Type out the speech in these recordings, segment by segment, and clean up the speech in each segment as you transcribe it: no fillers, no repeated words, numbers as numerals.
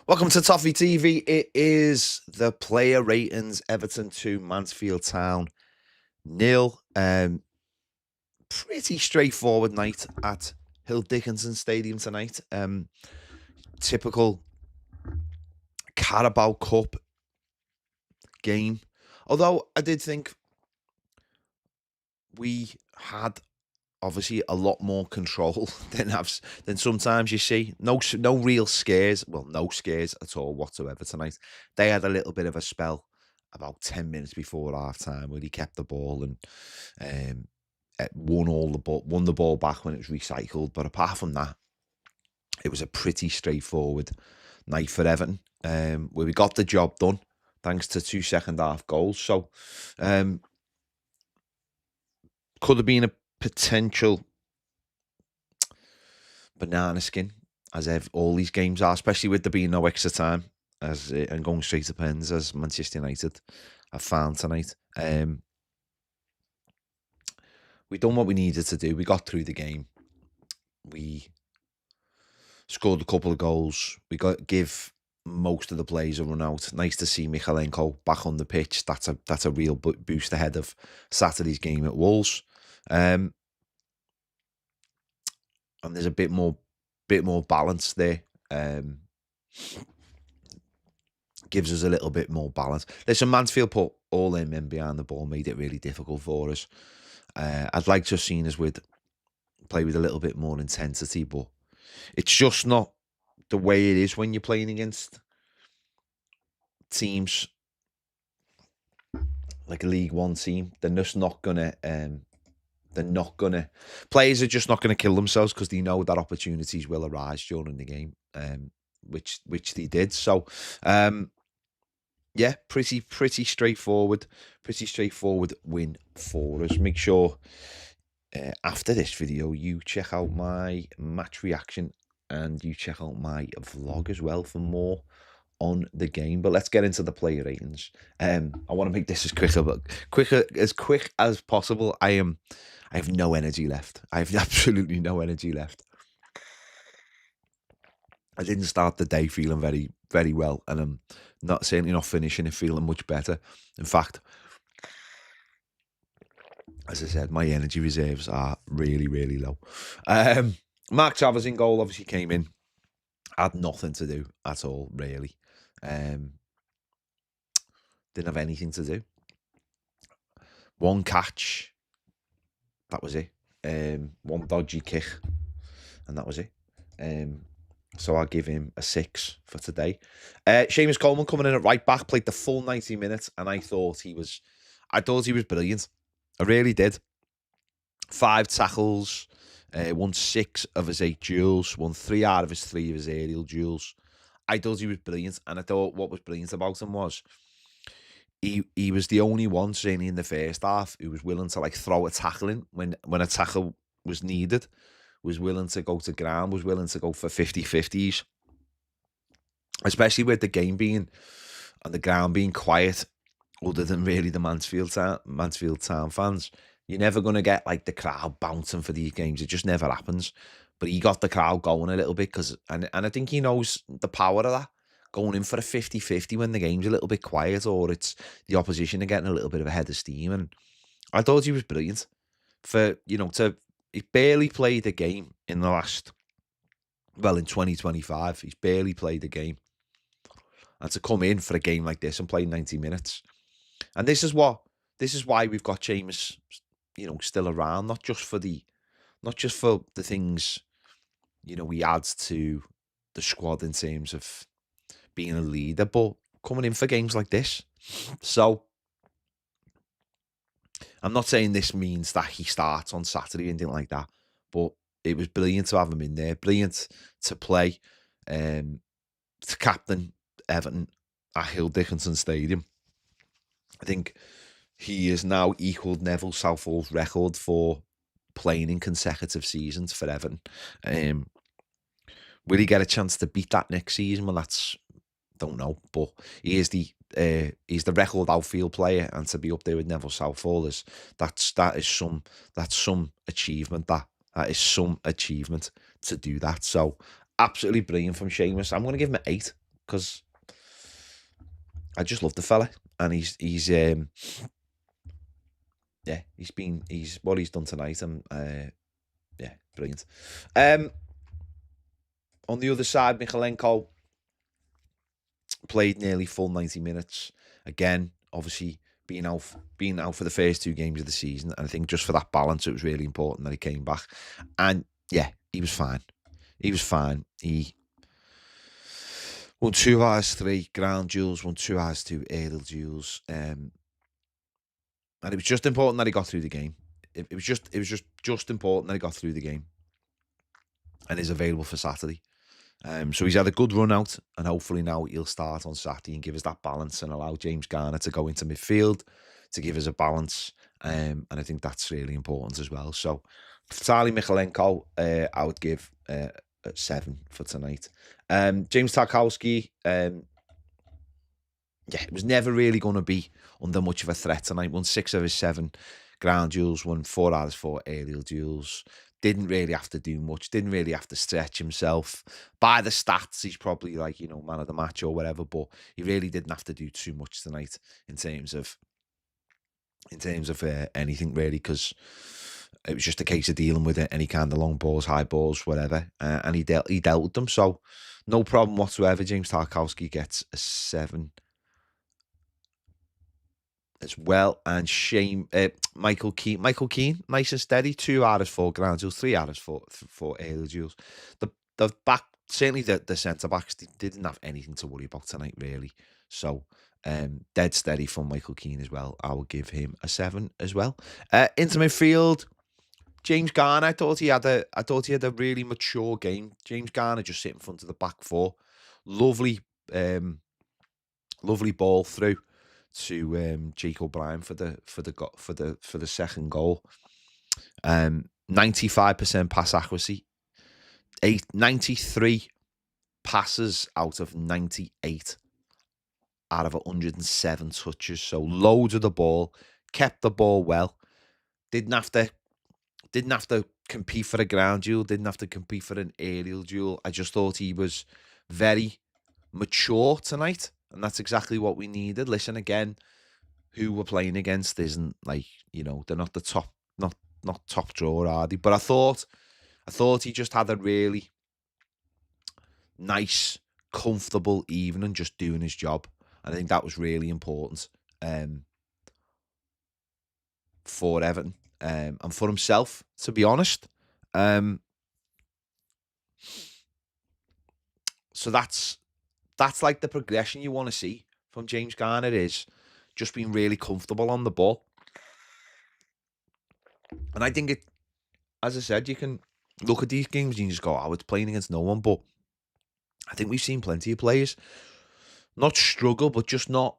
Welcome to Toffee TV. It is the player ratings. Everton 2, Mansfield Town nil. Pretty straightforward night at Hill Dickinson Stadium tonight. Typical Carabao Cup game. Although I did think we had obviously a lot more control than sometimes you see. No real scares. Well, no scares at all whatsoever tonight. They had a little bit of a spell about 10 minutes before half time where he kept the ball and won the ball back when it was recycled. But apart from that, it was a pretty straightforward night for Everton, where we got the job done thanks to 2 second half goals. So could have been a potential banana skin, as all these games are, especially with there being no extra time and going straight to pens, as Manchester United have found tonight. We done what we needed to do. We got through the game. We scored a couple of goals. We give most of the players a run out. Nice to see Mykolenko back on the pitch. That's a real boost ahead of Saturday's game at Wolves. And there's a bit more balance there. Gives us a little bit more balance. Listen, Mansfield put all their men behind the ball, made it really difficult for us. I'd like to have seen us play with a little bit more intensity, but it's just not the way it is when you're playing against teams like a League One team. They're just not gonna. Players are just not gonna kill themselves because they know that opportunities will arise during the game, which they did. So, yeah, pretty straightforward. Pretty straightforward win for us. Make sure after this video you check out my match reaction and you check out my vlog as well for more on the game. But let's get into the player ratings. I want to make this as quick as possible. I have no energy left. I have absolutely no energy left. I didn't start the day feeling very, very well, and I'm certainly not finishing it feeling much better. In fact, as I said, my energy reserves are really, really low. Mark Travers in goal obviously came in, had nothing to do at all, really. Didn't have anything to do. One catch, that was it. One dodgy kick, and that was it. So I'll give him a 6 for today. Seamus Coleman coming in at right back, played the full 90 minutes, and I thought he was brilliant. I really did. 5 tackles, won 6 of his 8 duels, won 3 out of his 3 of his aerial duels. I thought he was brilliant, and I thought what was brilliant about him was he was the only one, certainly in the first half, who was willing to throw a tackle in when a tackle was needed, was willing to go to ground, was willing to go for 50-50s, especially with the game being and the ground being quiet, other than really the Mansfield Town fans. You're never going to get the crowd bouncing for these games. It just never happens. But he got the crowd going a little bit and I think he knows the power of that. Going in for a 50-50 when the game's a little bit quiet or it's the opposition are getting a little bit of a head of steam. And I thought he was brilliant he barely played a game in the last, in 2025, he's barely played a game. And to come in for a game like this and play 90 minutes. And this is why we've got Seamus, still around, not just for the things, he adds to the squad in terms of being a leader, but coming in for games like this. So I'm not saying this means that he starts on Saturday or anything like that, but it was brilliant to have him in there. Brilliant to play, to captain Everton at Hill Dickinson Stadium. I think he has now equalled Neville Southall's record for playing in consecutive seasons for Everton. Will he get a chance to beat that next season? Well, don't know, but he's the record outfield player, and to be up there with Neville Southall that's some achievement. That is some achievement to do that. So absolutely brilliant from Seamus. I'm going to give him an 8 because I just love the fella, and he's what he's done tonight, and brilliant. On the other side, Mykolenko played nearly full 90 minutes. Again, obviously being out for the first 2 games of the season, and I think just for that balance, it was really important that he came back. And yeah, he was fine. He won 2 hours, 3 ground duels, won 2 hours, 2 aerial duels. And it was just important that he got through the game. It was just important that he got through the game and is available for Saturday. So he's had a good run out, and hopefully now he'll start on Saturday and give us that balance and allow James Garner to go into midfield to give us a balance. And I think that's really important as well. So Vitaliy Mykolenko, I would give a 7 for tonight. James Tarkowski, it was never really going to be under much of a threat tonight. Won 6 of his 7 ground duels, won 4 out of 4 aerial duels. Didn't really have to do much. Didn't really have to stretch himself. By the stats, he's probably like, man of the match or whatever, but he really didn't have to do too much tonight in terms of anything really, because it was just a case of dealing with any kind of long balls, high balls, whatever, and he dealt with them. So no problem whatsoever. James Tarkowski gets a 7 as well. And Michael Keane, nice and steady, 2 out of 4 ground duels, 3 out of 4 aerial duels. The back, certainly the centre backs, didn't have anything to worry about tonight really. So dead steady from Michael Keane as well. I will give him a 7 as well. Into midfield, James Garner, I thought he had a really mature game. James Garner just sit in front of the back 4. Lovely ball through to Jake O'Brien for the second goal. 95% pass accuracy. 93 passes out of 98 out of 107 touches. So loads of the ball, kept the ball well. Didn't have to compete for a ground duel, didn't have to compete for an aerial duel. I just thought he was very mature tonight, and that's exactly what we needed. Listen, again, who we're playing against isn't like, they're not the top, not top drawer, are they? But I thought he just had a really nice, comfortable evening, just doing his job. And I think that was really important for Everton and for himself, to be honest. So that's like the progression you want to see from James Garner, is just being really comfortable on the ball. And I think as I said, you can look at these games and you just go, it's playing against no one. But I think we've seen plenty of players not struggle, but just not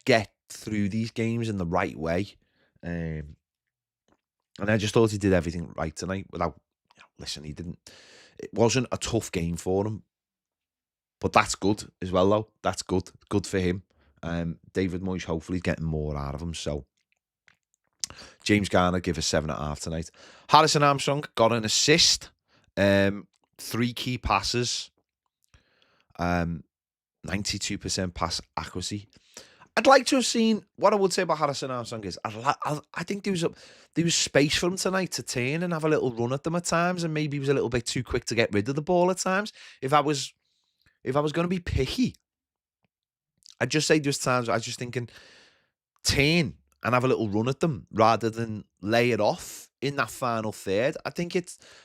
get through these games in the right way. And I just thought he did everything right tonight without, listen, it wasn't a tough game for him. But that's good as well, though. That's good. Good for him. David Moyes hopefully getting more out of him. So James Garner give a 7.5 tonight. Harrison Armstrong got an assist. 3 key passes. 92% pass accuracy. I'd like to have seen, what I would say about Harrison Armstrong is, I think there was space for him tonight to turn and have a little run at them at times, and maybe he was a little bit too quick to get rid of the ball at times. If I was going to be picky, I'd just say there's times I was just thinking, turn and have a little run at them rather than lay it off in that final third. I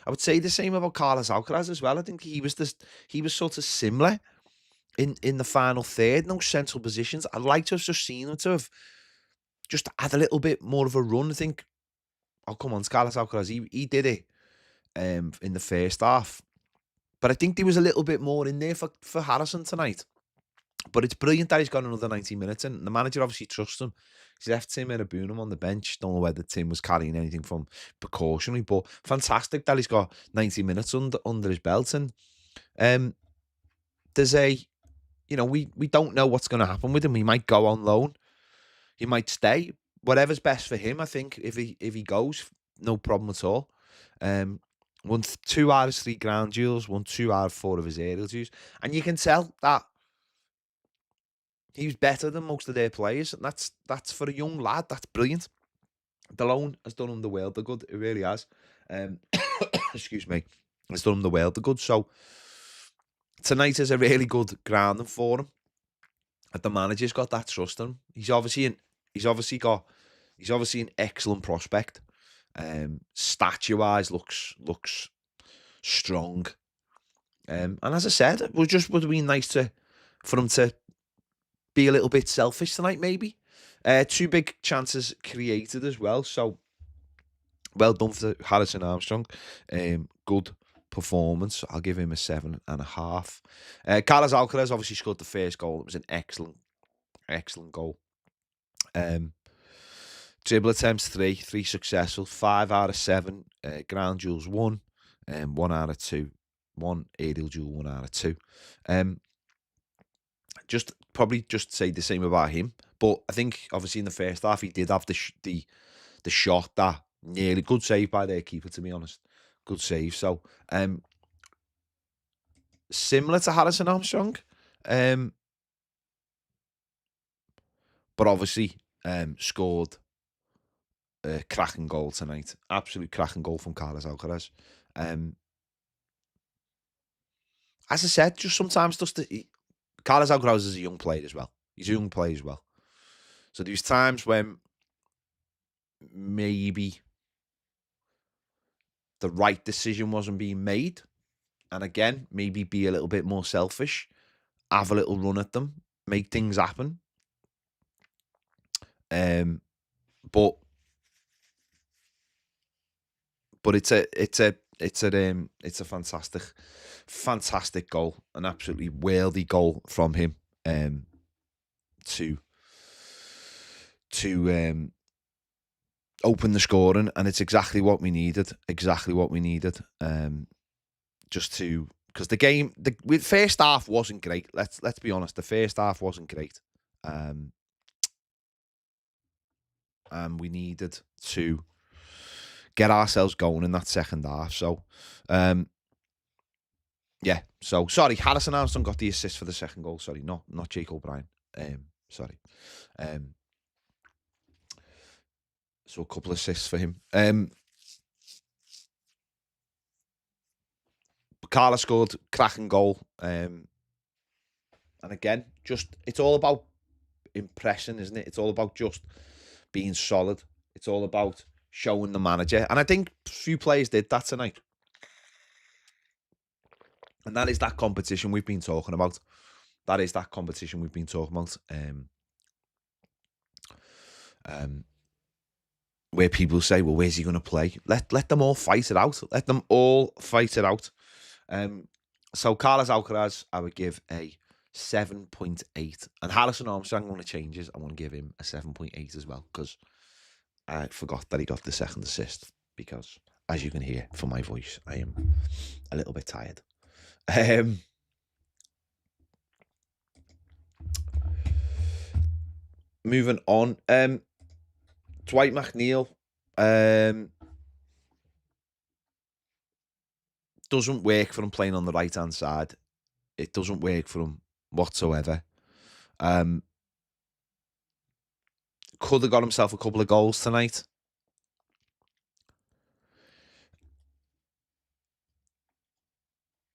would say the same about Carlos Alcaraz as well. I think he was sort of similar in the final third, no central positions. I'd like to have just seen him to have just had a little bit more of a run. I think, come on, Carlos Alcaraz, he did it in the first half. But I think there was a little bit more in there for Harrison tonight. But it's brilliant that he's got another 90 minutes, and the manager obviously trusts him. He's left Tim Erabunum on the bench. Don't know whether Tim was carrying anything from precautionary, but fantastic that he's got 90 minutes under his belt. And there's we don't know what's going to happen with him. He might go on loan. He might stay. Whatever's best for him, I think. If he goes, no problem at all. won 2 out of his 3 ground duels, won 2 out of 4 of his aerial duels. And you can tell that he was better than most of their players. And that's for a young lad, that's brilliant. The loan has done him the world of good. It really has. Excuse me. It's done him the world of good. So tonight is a really good grounding for him. And the manager's got that trust in him. He's obviously an excellent prospect. Stature wise looks strong. And as I said, it would have been nice for him to be a little bit selfish tonight, maybe. 2 big chances created as well. So well done for Harrison Armstrong. Good performance. I'll give him a 7.5. Carlos Alcaraz obviously scored the first goal. It was an excellent goal. Dribble attempts 3 successful, 5 out of 7. Ground duels 1, 1 out of 2. 1 aerial duel, 1 out of 2. Probably just say the same about him. But I think obviously in the first half he did have the shot that nearly good save by their keeper, to be honest. Good save. So similar to Harrison Armstrong. But obviously scored a cracking goal tonight. Absolute cracking goal from Carlos Alcaraz. As I said, just sometimes Carlos Alcaraz is a young player as well. He's a young player as well. So there's times when maybe the right decision wasn't being made. And again, maybe be a little bit more selfish. Have a little run at them. Make things happen. But it's a fantastic goal, an absolutely worldy goal from him to open the scoring, and it's exactly what we needed. Because the game, the first half wasn't great. Let's be honest, the first half wasn't great, and we needed to get ourselves going in that second half. So, yeah. So sorry, Harrison Armstrong got the assist for the second goal. Sorry, not Jake O'Brien. Sorry. So a couple of assists for him. Carlos scored cracking goal. And again, it's all about impressing, isn't it? It's all about just being solid. It's all about showing the manager. And I think few players did that tonight. And that is that competition we've been talking about. Where people say, well, where's he going to play? Let them all fight it out. So Carlos Alcaraz, I would give a 7.8. And Harrison Armstrong, I'm going to change his. I want to give him a 7.8 as well, because I forgot that he got the second assist, because, as you can hear from my voice, I am a little bit tired. Moving on. Dwight McNeil doesn't work for him playing on the right-hand side. It doesn't work for him whatsoever. Could have got himself a couple of goals tonight.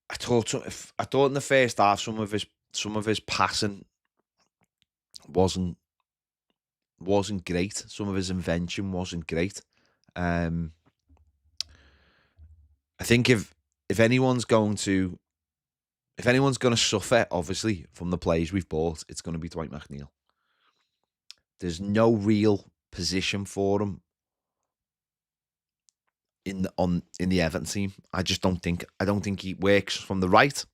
I thought in the first half some of his passing wasn't great. Some of his invention wasn't great. I think if anyone's going to suffer, obviously, from the players we've bought, it's going to be Dwight McNeil. There's no real position for him in the Everton team. I don't think he works from the right.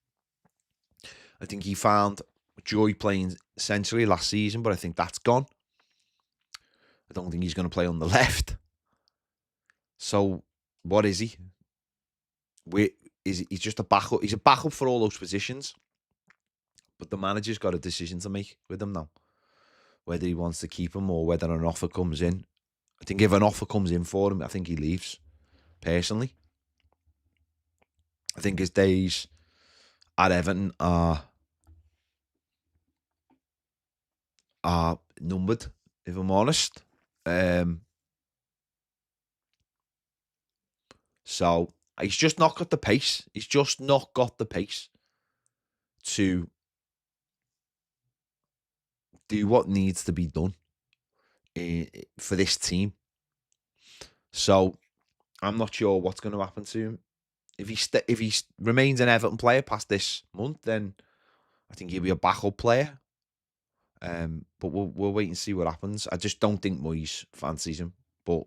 I think he found joy playing centrally last season, but I think that's gone. I don't think he's going to play on the left. So what is he? He's just a backup. He's a backup for all those positions. But the manager's got a decision to make with him now, whether he wants to keep him or whether an offer comes in. I think if an offer comes in for him, I think he leaves, personally. I think his days at Everton are numbered, if I'm honest. So he's just not got the pace. He's just not got the pace to do what needs to be done for this team. So I'm not sure what's going to happen to him. If he remains an Everton player past this month, then I think he'll be a backup player. But we'll wait and see what happens. I just don't think Moyes fancies him. But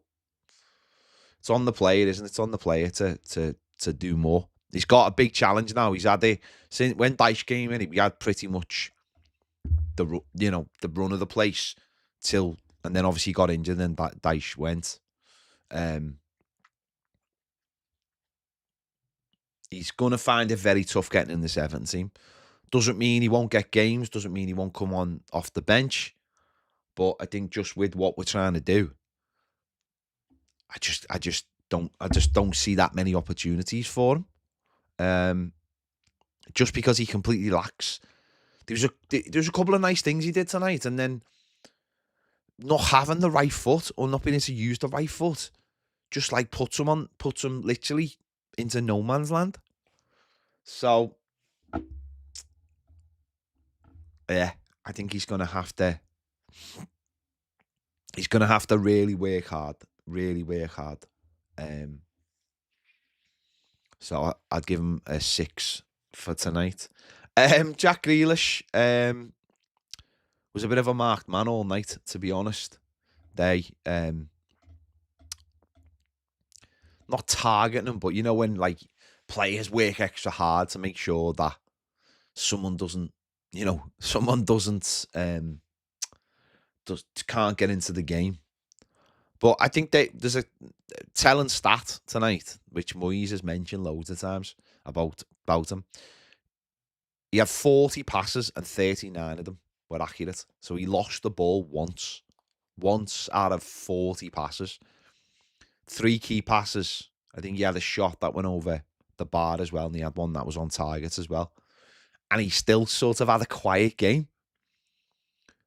it's on the player, isn't it? It's on the player to do more. He's got a big challenge now. He's had it since when Dyche came in. He had pretty much the run of the place till, and then obviously got injured. And then Dyche went. He's gonna find it very tough getting in this Everton team. Doesn't mean he won't get games. Doesn't mean he won't come on off the bench. But I think just with what we're trying to do, I just don't see that many opportunities for him. Just because he completely lacks. There's a couple of nice things he did tonight, and then not having the right foot or not being able to use the right foot, just like puts him literally into no man's land. So yeah, I think he's gonna have to really work hard. So I'd give him a 6 for tonight. Jack Grealish was a bit of a marked man all night, to be honest. They not targeting him, but you know when like players work extra hard to make sure that someone can't get into the game. But I think there's a telling stat tonight, which Moyes has mentioned loads of times about him. He had 40 passes and 39 of them were accurate. So he lost the ball once out of 40 passes. 3 key passes. I think he had a shot that went over the bar as well, and he had one that was on target as well. And he still sort of had a quiet game.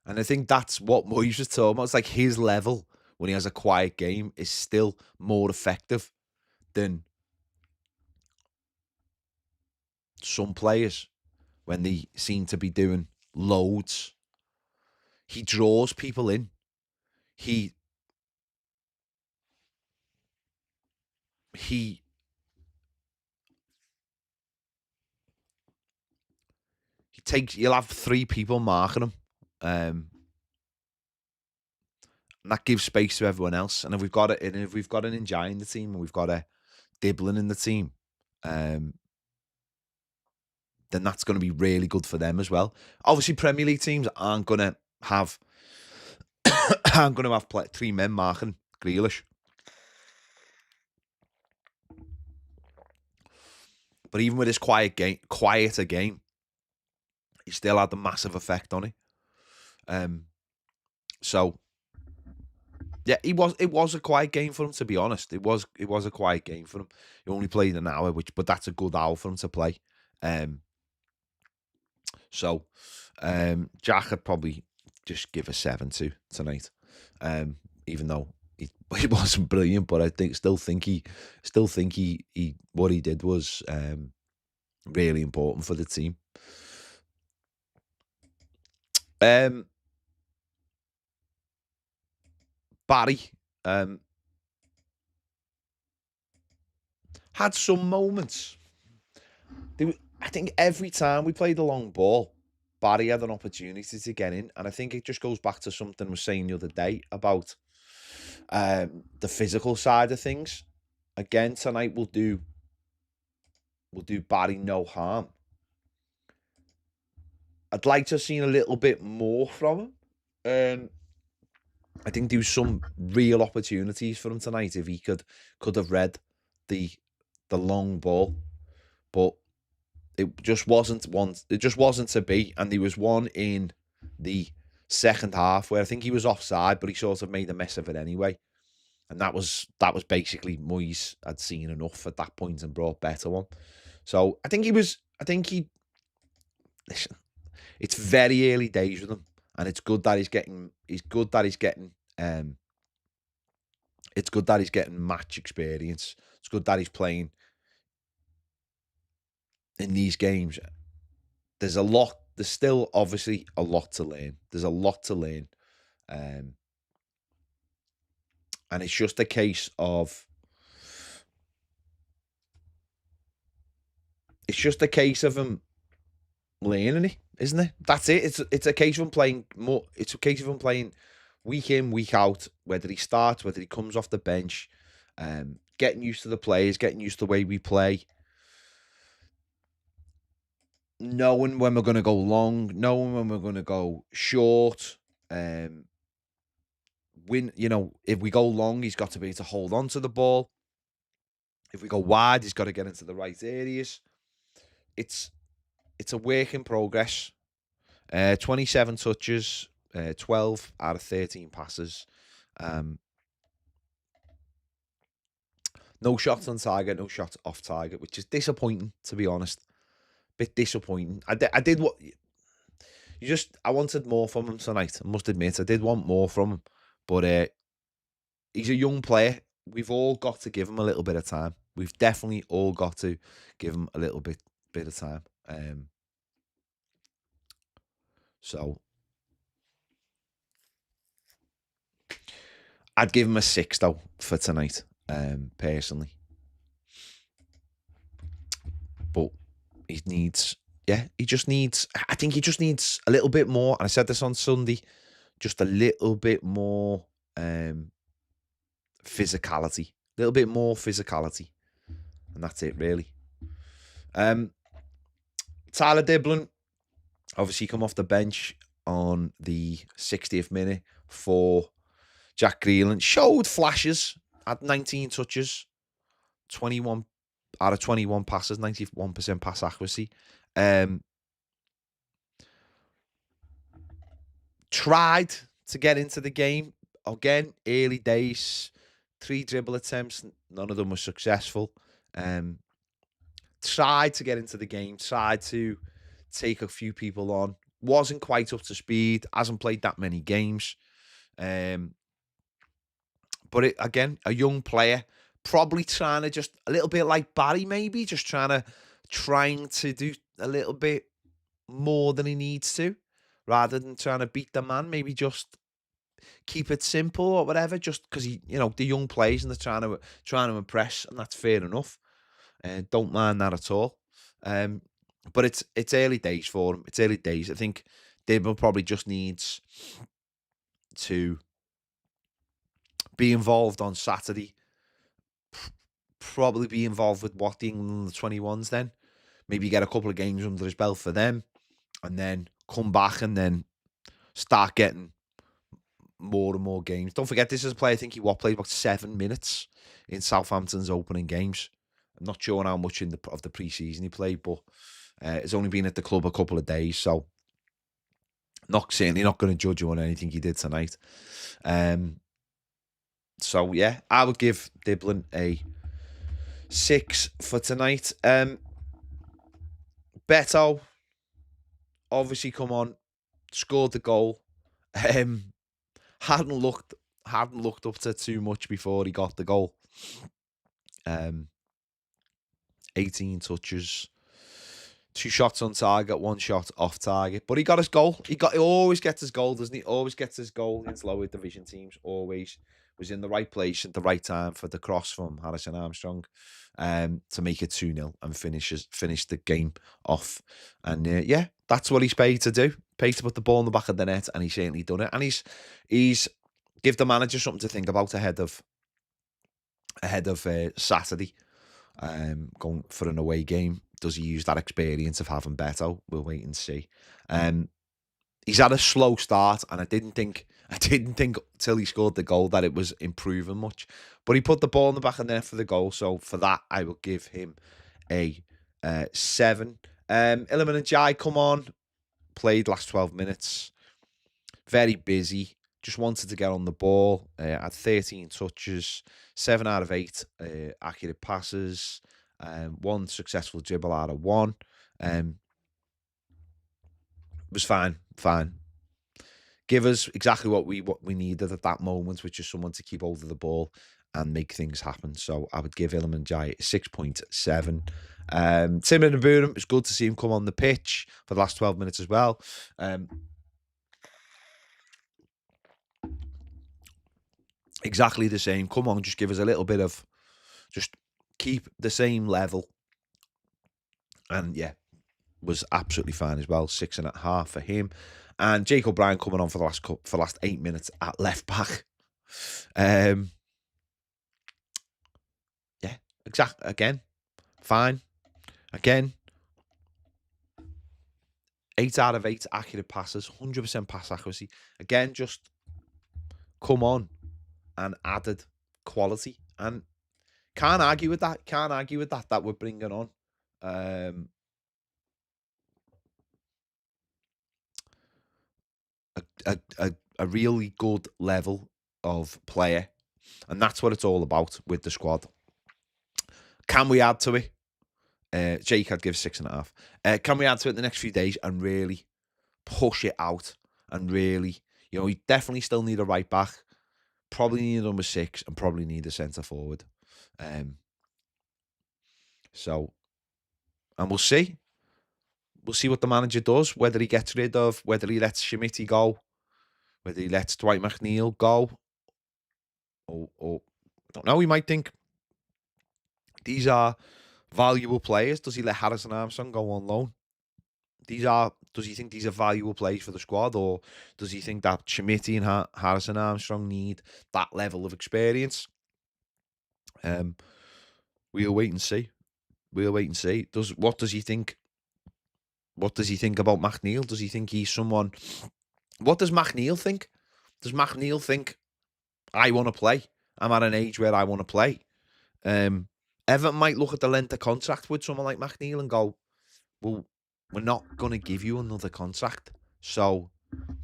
And I think that's what Moyes was talking about. It's like his level when he has a quiet game is still more effective than some players when they seem to be doing loads. He draws people in. He you'll have 3 people marking him. And that gives space to everyone else. And if we've got an Njai in the team and we've got a Diblin in the team, then that's going to be really good for them as well. Obviously, Premier League teams aren't going to have 3 men marking Grealish. But even with his quieter game, he still had a massive effect on it. So yeah, it was a quiet game for him, to be honest. It was a quiet game for him. He only played an hour, but that's a good hour for him to play. So Jack would probably just give a 7 to tonight. Even though he wasn't brilliant, but I still think he what he did was really important for the team. Barry had some moments. I think every time we played the long ball, Barry had an opportunity to get in, and I think it just goes back to something I was saying the other day about the physical side of things. Again, tonight we'll do Barry no harm. I'd like to have seen a little bit more from him. I think there was some real opportunities for him tonight if he could have read the long ball, but it just wasn't to be. And there was one in the second half where I think he was offside, but he sort of made a mess of it anyway. And that was basically Moyes had seen enough at that point and brought Beto on. So I think listen, it's very early days with him, and it's good that it's good that he's getting match experience. It's good that he's playing in these games. There's still obviously a lot to learn. There's a lot to learn. Um, and it's just a case of him learning it, isn't it? That's it. It's a case of him playing more. It's a case of him playing week in, week out, whether he starts, whether he comes off the bench, getting used to the players, getting used to the way we play, knowing when we're going to go long, knowing when we're going to go short. If we go long, he's got to be able to hold on to the ball. If we go wide, he's got to get into the right areas. It's a work in progress. 27 touches, 12 out of 13 passes. No shots on target, no shots off target, which is disappointing, to be honest. Bit disappointing. I wanted more from him tonight. I must admit, I did want more from him. But he's a young player. We've all got to give him a little bit of time. We've definitely all got to give him a little bit of time. So I'd give him a 6 though for tonight, personally. But I think he just needs a little bit more. And I said this on Sunday, just a little bit more physicality. A little bit more physicality. And that's it, really. Tyler Diblin, obviously come off the bench on the 60th minute for Jack Greeland. Showed flashes, had 19 touches, 21 out of 21 passes, 91% pass accuracy. Tried to get into the game. Again, early days, 3 dribble attempts, none of them were successful. Tried to get into the game, tried to take a few people on. Wasn't quite up to speed, hasn't played that many games. But again, a young player, probably trying to just a little bit like Barry, maybe just trying to do a little bit more than he needs to, rather than trying to beat the man. Maybe just keep it simple or whatever. Just because the young players and they're trying to impress, and that's fair enough. Don't mind that at all. But it's early days for him. It's early days. I think Dibble probably just needs to be involved on Saturday. Probably be involved with the England 21s then. Maybe get a couple of games under his belt for them, and then come back and then start getting more and more games. Don't forget, this is a player, I think he played about 7 minutes in Southampton's opening games. I'm not sure how much of the pre-season he played, but he's only been at the club a couple of days, so certainly not going to judge you on anything he did tonight. So yeah, I would give Diblin a 6 for tonight. Beto, obviously come on, scored the goal. Hadn't looked up to too much before he got the goal. 18 touches, 2 shots on target, 1 shot off target. But he got his goal. He always gets his goal, doesn't he? Always gets his goal against lower division teams. Always was in the right place at the right time for the cross from Harrison Armstrong to make it 2-0 and finish the game off. And yeah, that's what he's paid to do. Paid to put the ball in the back of the net, and he's certainly done it. And he's give the manager something to think about ahead of Saturday. Going for an away game. Does he use that experience of having Beto? We'll wait and see. He's had a slow start, and I didn't think till he scored the goal that it was improving much. But he put the ball in the back of the net for the goal, so for that I will give him a 7. Iliman and Jai come on, played last 12 minutes. Very busy. Just wanted to get on the ball. Had 13 touches, 7 out of 8 accurate passes. One successful dribble out of one. Was fine. Give us exactly what we needed at that moment, which is someone to keep hold of the ball and make things happen. So I would give Iliman Jai 6.7. Tim and Boonham, it's good to see him come on the pitch for the last 12 minutes as well. Exactly the same. Come on, just give us a little bit of, just keep the same level. And yeah, was absolutely fine as well. 6.5 for him. And Jake O'Brien coming on for the last 8 minutes at left back. Yeah, exactly. Again, fine. Again, 8 out of 8 accurate passes, 100% pass accuracy. Again, just come on and added quality. And can't argue with that. That we're bringing on. A really good level of player. And that's what it's all about with the squad. Can we add to it? Jake, I'd give 6.5. Can we add to it the next few days and really push it out? And really, we definitely still need a right back. Probably need a number 6 and probably need a centre forward. So, and we'll see. We'll see what the manager does, whether he gets rid of, whether he lets Schmidt go, whether he lets Dwight McNeil go. Or I don't know, he might think these are valuable players. Does he let Harrison Armstrong go on loan? Does he think these are valuable players for the squad, or does he think that Schmidt and Harrison Armstrong need that level of experience? We'll wait and see. What does he think? What does he think about McNeil? Does he think he's someone? What does McNeil think? Does McNeil think I want to play? I'm at an age where I want to play. Everton might look at the length of contract with someone like McNeil and go, well, we're not going to give you another contract, so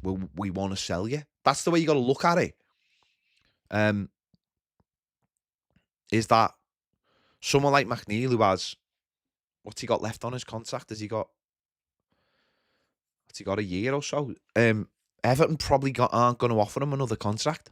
we want to sell you. That's the way you got to look at it. Is that someone like McNeil who has, what's he got left on his contract? Has he got a year or so? Everton probably aren't going to offer him another contract.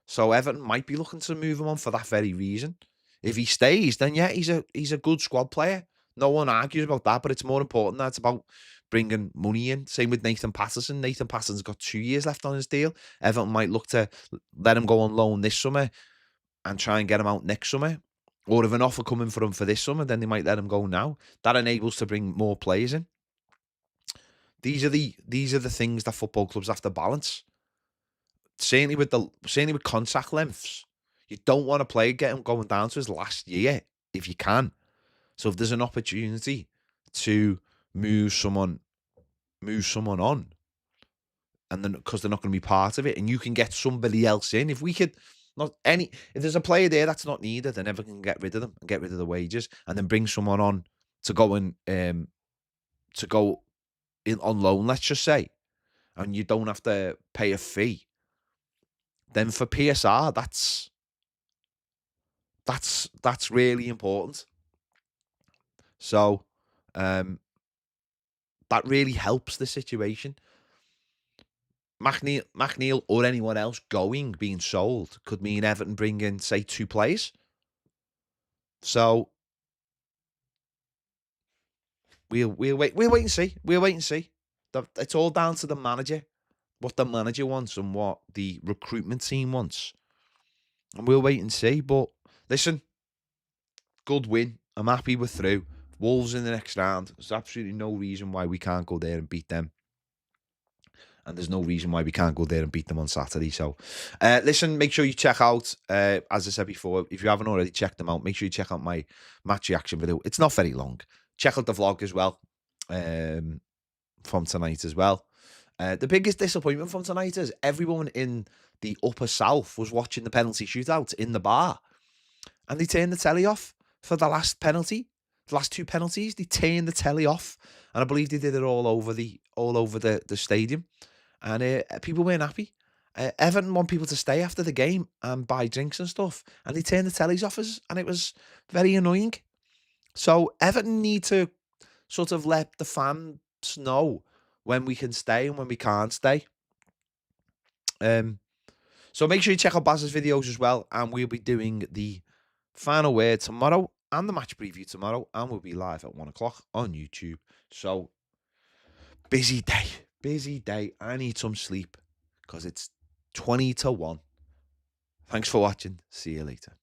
So Everton might be looking to move him on for that very reason. If he stays, then yeah, he's a good squad player. No one argues about that, but it's more important that it's about bringing money in. Same with Nathan Patterson. Nathan Patterson's got 2 years left on his deal. Everton might look to let him go on loan this summer and try and get him out next summer. Or if an offer coming for him for this summer, then they might let him go now. That enables to bring more players in. These are the things that football clubs have to balance. Certainly with contract lengths, you don't want to play get him going down to his last year if you can. So if there's an opportunity to move someone on, and then because they're not going to be part of it, and you can get somebody else in. If there's a player there that's not needed, then Everton can get rid of them and get rid of the wages, and then bring someone on to go in on loan, let's just say, and you don't have to pay a fee. Then for PSR, that's really important. So that really helps the situation. McNeil or anyone else being sold could mean Everton bring in, say, 2 players. So we'll wait and see. It's all down to the manager, what the manager wants and what the recruitment team wants. And we'll wait and see. But listen, good win. I'm happy we're through. Wolves in the next round. There's absolutely no reason why we can't go there and beat them. And there's no reason why we can't go there and beat them on Saturday. So, listen, make sure you check out, as I said before, if you haven't already checked them out, make sure you check out my match reaction video. It's not very long. Check out the vlog as well, from tonight as well. The biggest disappointment from tonight is everyone in the upper south was watching the penalty shootout in the bar. And they turned the telly off for the last penalty. The last 2 penalties, they turned the telly off. And I believe they did it all over the stadium. And people weren't happy. Everton want people to stay after the game and buy drinks and stuff. And they turned the tellies off and it was very annoying. So Everton need to sort of let the fans know when we can stay and when we can't stay. So make sure you check out Baz's videos as well, and we'll be doing the final word tomorrow and the match preview tomorrow, and we'll be live at 1 o'clock on YouTube. So busy day, busy day. I need some sleep because it's 20 to 1. Thanks for watching. See you later.